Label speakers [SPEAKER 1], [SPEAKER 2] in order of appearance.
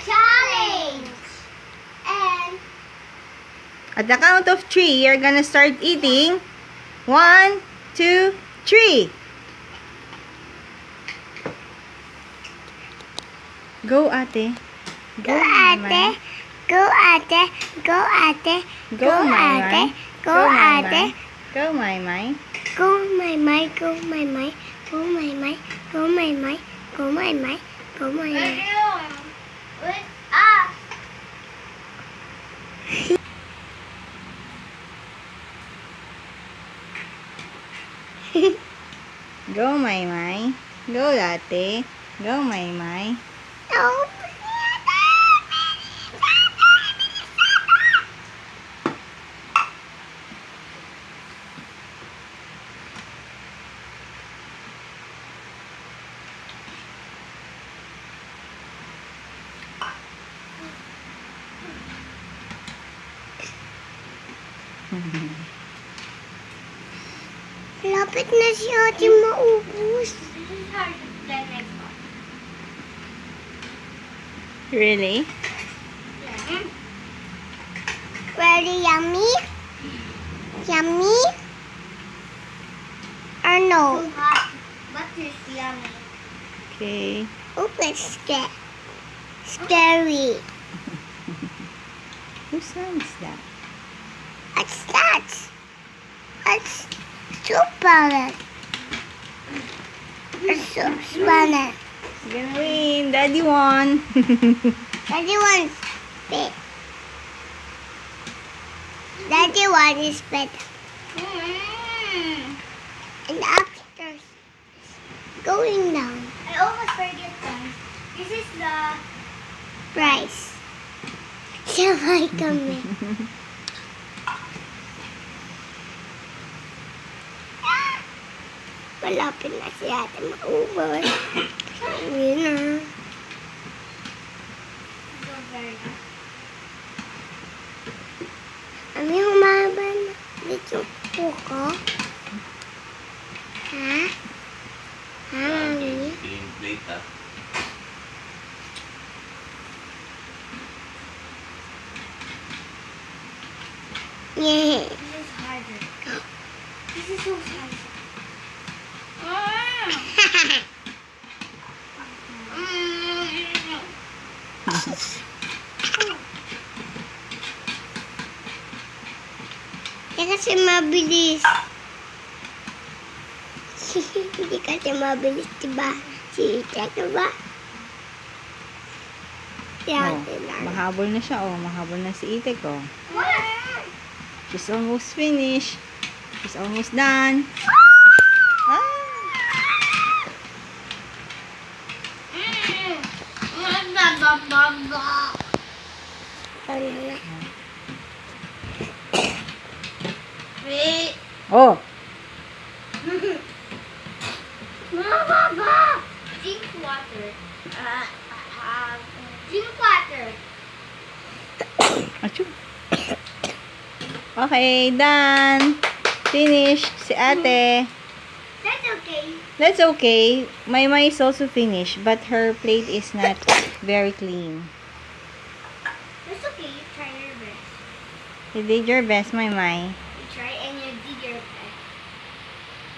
[SPEAKER 1] challenge. And
[SPEAKER 2] At the count of 3, you're gonna start eating. 1, 2, 3. Go, ate.
[SPEAKER 1] go ate, go ate, go ate,
[SPEAKER 2] Go, Maymay.
[SPEAKER 1] go ate,
[SPEAKER 2] Go, Maymay.
[SPEAKER 1] go my my, go my my, go my my, go my my, go my my, go my my.
[SPEAKER 2] Go, Maymay. Go, ate. Go, Maymay.
[SPEAKER 1] No. Lapit na si ate maubos.
[SPEAKER 2] Really?
[SPEAKER 1] Very yummy? Yummy? Or no? But it's yummy.
[SPEAKER 2] Okay.
[SPEAKER 1] Oh, it's scary.
[SPEAKER 2] Whose son is that?
[SPEAKER 1] What's that? What's super? It's so funny.
[SPEAKER 2] You're gonna win. Daddy won.
[SPEAKER 1] Daddy wants bed. Daddy one is better. And upstairs going down.
[SPEAKER 3] I almost forget guys. This is the
[SPEAKER 1] Rice. Sabay kami. Malapit na si ate maubos. Yun na. Ami, humaba na. Dito po ko. Ha? Ha, mami?
[SPEAKER 4] Clean plate, ha?
[SPEAKER 1] Yeah.
[SPEAKER 3] this is harder. This is so hard.
[SPEAKER 1] Hindi kasi mabilis. Hindi kasi mabilis, diba? Si Ita, diba? Si
[SPEAKER 2] Oh,
[SPEAKER 1] ate lang.
[SPEAKER 2] mahabol na siya. Oh, mahabol na si Itek. Oh.
[SPEAKER 3] What?
[SPEAKER 2] She's almost finished. She's almost done. Ah!
[SPEAKER 1] Ano na?
[SPEAKER 3] Wait.
[SPEAKER 2] Oh!
[SPEAKER 3] Drink water. Drink water.
[SPEAKER 2] Achoo. Okay, done. Finished. Si ate.
[SPEAKER 3] That's okay.
[SPEAKER 2] That's okay. Maymay is also finished, but her plate is not very clean.
[SPEAKER 3] That's okay. You try your best.
[SPEAKER 2] You did your best, Maymay.